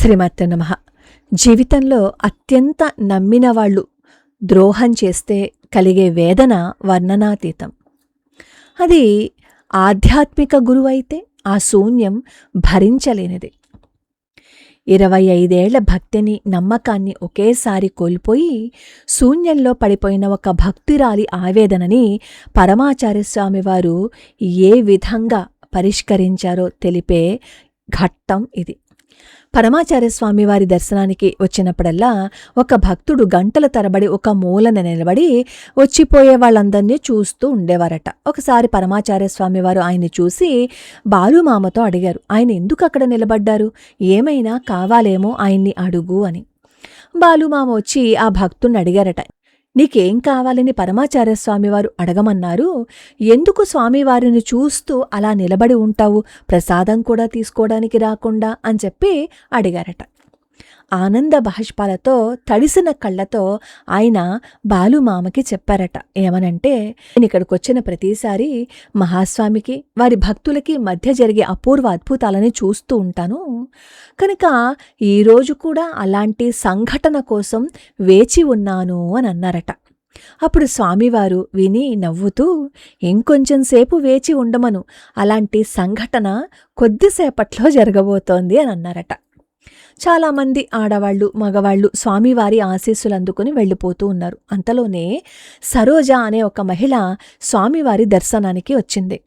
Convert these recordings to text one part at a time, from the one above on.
శ్రీమతే నమః. జీవితంలో అత్యంత నమ్మిన వాళ్ళు ద్రోహం చేస్తే కలిగే వేదన వర్ణనాతీతం. అది ఆధ్యాత్మిక గురువైతే ఆ శూన్యం భరించలేనిది. 25 ఏళ్ల భక్తిని, నమ్మకాన్ని ఒకేసారి కోల్పోయి శూన్యంలో పడిపోయిన ఒక భక్తురాలి ఆవేదనని పరమాచార్యస్వామివారు ఏ విధంగా పరిష్కరించారో తెలిపే ఘట్టం ఇది. పరమాచార్యస్వామివారి దర్శనానికి వచ్చినప్పుడల్లా ఒక భక్తుడు గంటల తరబడి ఒక మూలన నిలబడి వచ్చిపోయే వాళ్ళందరినీ చూస్తూ ఉండేవారట. ఒకసారి పరమాచార్యస్వామివారు ఆయన్ని చూసి బాలుమామతో అడిగారు, ఆయన ఎందుకు అక్కడ నిలబడ్డారు, ఏమైనా కావాలేమో ఆయన్ని అడుగు అని. బాలుమామ వచ్చి ఆ భక్తుణ్ణి అడిగారట, నీకేం కావాలని పరమాచార్యస్వామివారు అడగమన్నారు, ఎందుకు స్వామివారిని చూస్తూ అలా నిలబడి ఉంటావు, ప్రసాదం కూడా తీసుకోవడానికి రాకుండా అని చెప్పి అడిగారట. ఆనంద బాష్పాలతో తడిసిన కళ్ళతో ఆయన బాలుమామకి చెప్పారట, ఏమనంటే, నేను ఇక్కడికి వచ్చిన ప్రతిసారి మహాస్వామికి వారి భక్తులకి మధ్య జరిగే అపూర్వ అద్భుతాలని చూస్తూ ఉంటాను కనుక ఈరోజు కూడా అలాంటి సంఘటన కోసం వేచి ఉన్నాను అని అన్నారట. అప్పుడు స్వామివారు విని నవ్వుతూ, ఇంకొంచెం సేపు వేచి ఉండమను, అలాంటి సంఘటన కొద్దిసేపట్లో జరగబోతోంది అని అన్నారట. చాలామంది ఆడవాళ్లు, మగవాళ్లు స్వామివారి ఆశీస్సులు అందుకుని వెళ్ళిపోతూ ఉన్నారు. అంతలోనే సరోజ అనే ఒక మహిళ స్వామివారి దర్శనానికి వచ్చింది.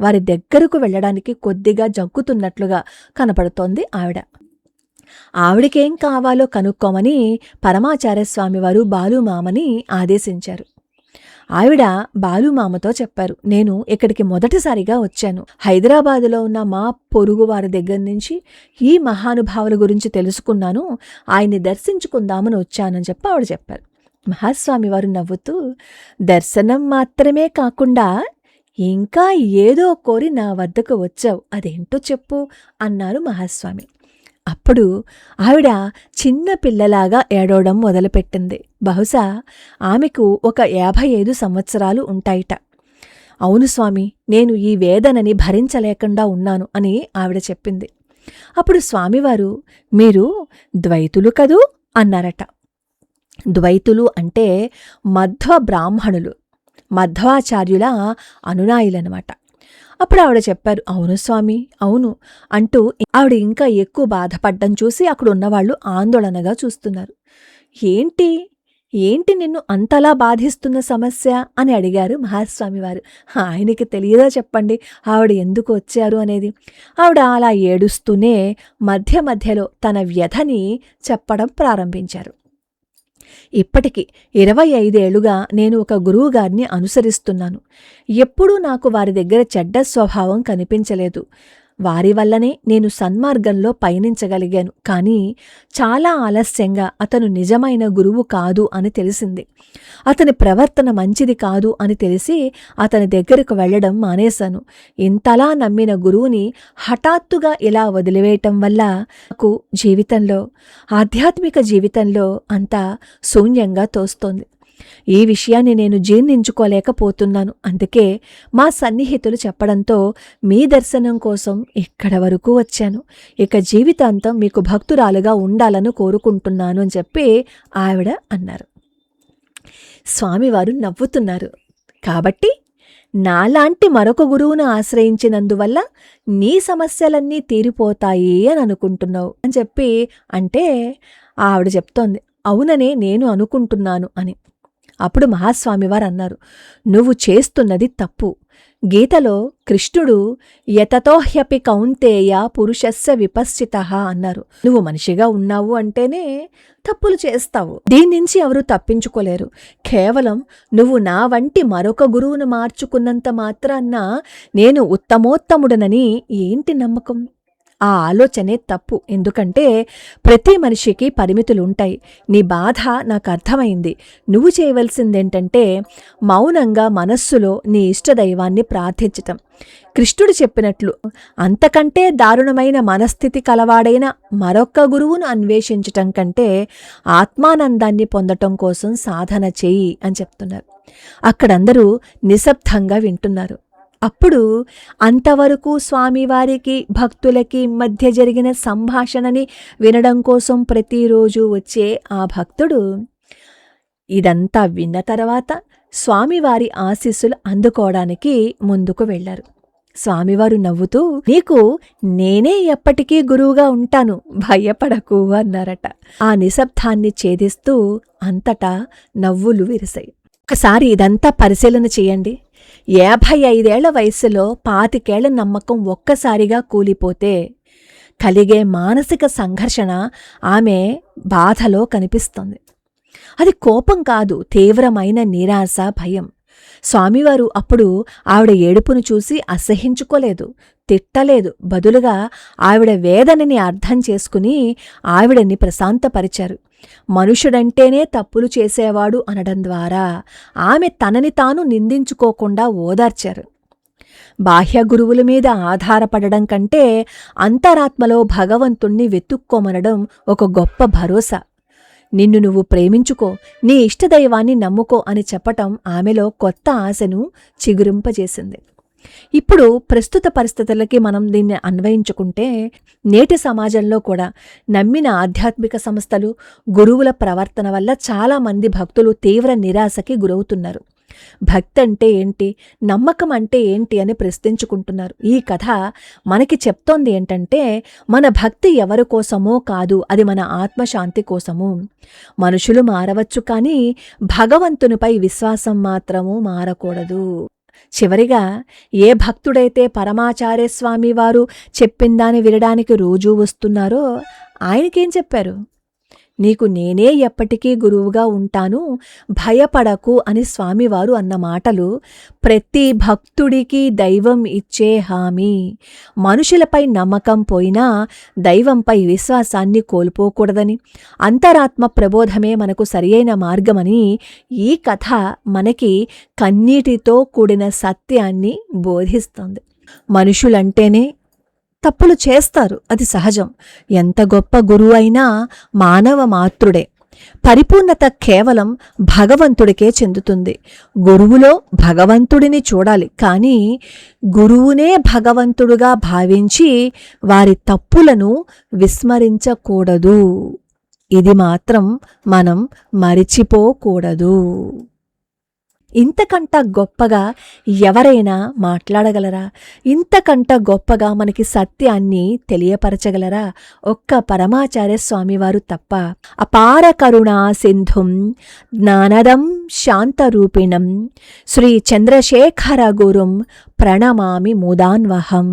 వారి దగ్గరకు వెళ్ళడానికి కొద్దిగా జగ్గుతున్నట్లుగా కనపడుతోంది ఆవిడ. ఆవిడకేం కావాలో కనుక్కోమని పరమాచార్యస్వామివారు బాలుమామని ఆదేశించారు. ఆవిడ బాలుమామతో చెప్పారు, నేను ఇక్కడికి మొదటిసారిగా వచ్చాను. హైదరాబాదులో ఉన్న మా పొరుగు వారి దగ్గర నుంచి ఈ మహానుభావుల గురించి తెలుసుకున్నాను, ఆయన్ని దర్శించుకుందామని వచ్చానని చెప్పి ఆవిడ చెప్పారు. మహాస్వామివారు నవ్వుతూ, దర్శనం మాత్రమే కాకుండా ఇంకా ఏదో కోరి నా వద్దకు వచ్చావు, అదేంటో చెప్పు అన్నారు మహాస్వామి. అప్పుడు ఆవిడ చిన్న పిల్లలాగా ఏడవడం మొదలుపెట్టింది. బహుశా ఆమెకు ఒక 55 సంవత్సరాలు ఉంటాయిట. అవును స్వామి, నేను ఈ వేదనని భరించలేకుండా ఉన్నాను అని ఆవిడ చెప్పింది. అప్పుడు స్వామివారు, మీరు ద్వైతులు కదూ అన్నారట. ద్వైతులు అంటే మధ్వ బ్రాహ్మణులు, మధ్వాచార్యుల అనునాయులనమాట. అప్పుడు ఆవిడ చెప్పారు, అవును స్వామి, అవును అంటూ ఆవిడ ఇంకా ఎక్కువ బాధపడ్డం చూసి అక్కడ ఉన్నవాళ్లు ఆందోళనగా చూస్తున్నారు. ఏంటి ఏంటి నిన్ను అంతలా బాధిస్తున్న సమస్య అని అడిగారు మహాస్వామివారు. ఆయనకి తెలియదా చెప్పండి ఆవిడ ఎందుకు వచ్చారు అనేది. ఆవిడ అలా ఏడుస్తూనే మధ్య మధ్యలో తన వ్యధని చెప్పడం ప్రారంభించారు. ఇప్పటికి 25 ఏళ్లుగా నేను ఒక గురువుగారిని అనుసరిస్తున్నాను. ఎప్పుడూ నాకు వారి దగ్గర చెడ్డ స్వభావం కనిపించలేదు. వారి వల్లనే నేను సన్మార్గంలో పయనించగలిగాను. కానీ చాలా ఆలస్యంగా అతను నిజమైన గురువు కాదు అని తెలిసింది. అతని ప్రవర్తన మంచిది కాదు అని తెలిసి అతని దగ్గరకు వెళ్లడం మానేశాను. ఇంతలా నమ్మిన గురువుని హఠాత్తుగా ఇలా వదిలివేయటం వల్ల నాకు జీవితంలో, ఆధ్యాత్మిక జీవితంలో అంతా శూన్యంగా తోస్తోంది. ఈ విషయాన్ని నేను జీర్ణించుకోలేకపోతున్నాను. అందుకే మా సన్నిహితులు చెప్పడంతో మీ దర్శనం కోసం ఇక్కడ వరకు వచ్చాను. ఇక జీవితాంతం మీకు భక్తురాలుగా ఉండాలని కోరుకుంటున్నాను అని చెప్పి ఆవిడ అన్నారు. స్వామివారు నవ్వుతున్నారు. కాబట్టి నాలాంటి మరొక గురువును ఆశ్రయించినందువల్ల నీ సమస్యలన్నీ తీరిపోతాయి అని అనుకుంటున్నావు అని చెప్పి అంటే ఆవిడ చెప్తోంది, అవుననే నేను అనుకుంటున్నాను అని. అప్పుడు మహాస్వామివారు అన్నారు, నువ్వు చేస్తున్నది తప్పు. గీతలో కృష్ణుడు యతతోహ్యపి కౌంతేయ పురుషస్య విపశ్చితః అన్నారు. నువ్వు మనిషిగా ఉన్నావు అంటేనే తప్పులు చేస్తావు. దీని నుంచి ఎవరూ తప్పించుకోలేరు. కేవలం నువ్వు నా వంటి మరొక గురువును మార్చుకున్నంత మాత్రాన్న నేను ఉత్తమోత్తముడనని ఏంటి నమ్మకం? ఆ ఆలోచనే తప్పు. ఎందుకంటే ప్రతి మనిషికి పరిమితులుంటాయి. నీ బాధ నాకు అర్థమైంది. నువ్వు చేయవలసిందేంటంటే మౌనంగా మనస్సులో నీ ఇష్టదైవాన్ని ప్రార్థించటం. కృష్ణుడు చెప్పినట్లు అంతకంటే దారుణమైన మనస్థితి కలవాడైన మరొక్క గురువును అన్వేషించటం కంటే ఆత్మానందాన్ని పొందటం కోసం సాధన చెయ్యి అని చెప్తున్నారు. అక్కడందరూ నిశ్శబ్దంగా వింటున్నారు. అప్పుడు అంతవరకు స్వామివారికి భక్తులకి మధ్య జరిగిన సంభాషణని వినడం కోసం ప్రతిరోజు వచ్చే ఆ భక్తుడు ఇదంతా విన్న తర్వాత స్వామివారి ఆశీస్సులు అందుకోవడానికి ముందుకు వెళ్లారు. స్వామివారు నవ్వుతూ, నీకు నేనే ఎప్పటికీ గురువుగా ఉంటాను, భయపడకు అన్నారట. ఆ నిశ్శబ్దాన్ని ఛేదిస్తూ అంతటా నవ్వులు విరిశాయి. ఒకసారి ఇదంతా పరిశీలన చేయండి. 55 వయస్సులో 25 నమ్మకం ఒక్కసారిగా కూలిపోతే కలిగే మానసిక సంఘర్షణ ఆమె బాధలో కనిపిస్తుంది. అది కోపం కాదు, తీవ్రమైన నిరాశ, భయం. స్వామివారు అప్పుడు ఆవిడ ఏడుపును చూసి అసహించుకోలేదు, తిట్టలేదు. బదులుగా ఆవిడ వేదనని అర్థం చేసుకుని ఆవిడని ప్రశాంతపరిచారు. మనుషుడంటేనే తప్పులు చేసేవాడు అనడం ద్వారా ఆమె తనని తాను నిందించుకోకుండా ఓదార్చారు. బాహ్య గురువుల మీద ఆధారపడడం కంటే అంతరాత్మలో భగవంతుణ్ణి వెతుక్కోమనడం ఒక గొప్ప భరోసా. నిన్ను నువ్వు ప్రేమించుకో, నీ ఇష్టదైవాన్ని నమ్ముకో అని చెప్పటం ఆమెలో కొత్త ఆశను చిగురింపజేసింది. ఇప్పుడు ప్రస్తుత పరిస్థితులకి మనం దీన్ని అన్వయించుకుంటే, నేటి సమాజంలో కూడా నమ్మిన ఆధ్యాత్మిక సంస్థలు, గురువుల ప్రవర్తన వల్ల చాలామంది భక్తులు తీవ్ర నిరాశకి గురవుతున్నారు. భక్తి అంటే ఏంటి, నమ్మకం అంటే ఏంటి అని ప్రశ్నించుకుంటున్నారు. ఈ కథ మనకి చెప్తోంది ఏంటంటే, మన భక్తి ఎవరి కోసమో కాదు, అది మన ఆత్మశాంతి కోసము. మనుషులు మారవచ్చు, కానీ భగవంతునిపై విశ్వాసం మాత్రము మారకూడదు. చివరిగా ఏ భక్తుడైతే పరమాచార్య స్వామి వారు చెప్పిందాన్ని వినడానికి రోజూ వస్తున్నారో ఆయనకేం చెప్పారు? నీకు నేనే ఎప్పటికీ గురువుగా ఉంటాను, భయపడకు అని స్వామివారు అన్న మాటలు ప్రతి భక్తుడికి దైవం ఇచ్చే హామీ. మనుషులపై నమ్మకం పోయినా దైవంపై విశ్వాసాన్ని కోల్పోకూడదని, అంతరాత్మ ప్రబోధమే మనకు సరియైన మార్గమని ఈ కథ మనకి కన్నీటితో కూడిన సత్యాన్ని బోధిస్తుంది. మనుషులంటేనే తప్పులు చేస్తారు, అది సహజం. ఎంత గొప్ప గురువు అయినా మానవ మాత్రుడే. పరిపూర్ణత కేవలం భగవంతుడికే చెందుతుంది. గురువులో భగవంతుడిని చూడాలి, కానీ గురువునే భగవంతుడుగా భావించి వారి తప్పులను విస్మరించకూడదు. ఇది మాత్రం మనం మరిచిపోకూడదు. ఇంతకంట గొప్పగా ఎవరైనా మాట్లాడగలరా? ఇంతకంట గొప్పగా మనకి సత్యాన్ని తెలియపరచగలరా? ఒక్క పరమాచార్య స్వామివారు తప్ప. అపార కరుణా సింధుం జ్ఞానదం శాంతరూపిణం శ్రీ చంద్రశేఖర గురుం ప్రణమామి ముదాన్వహం.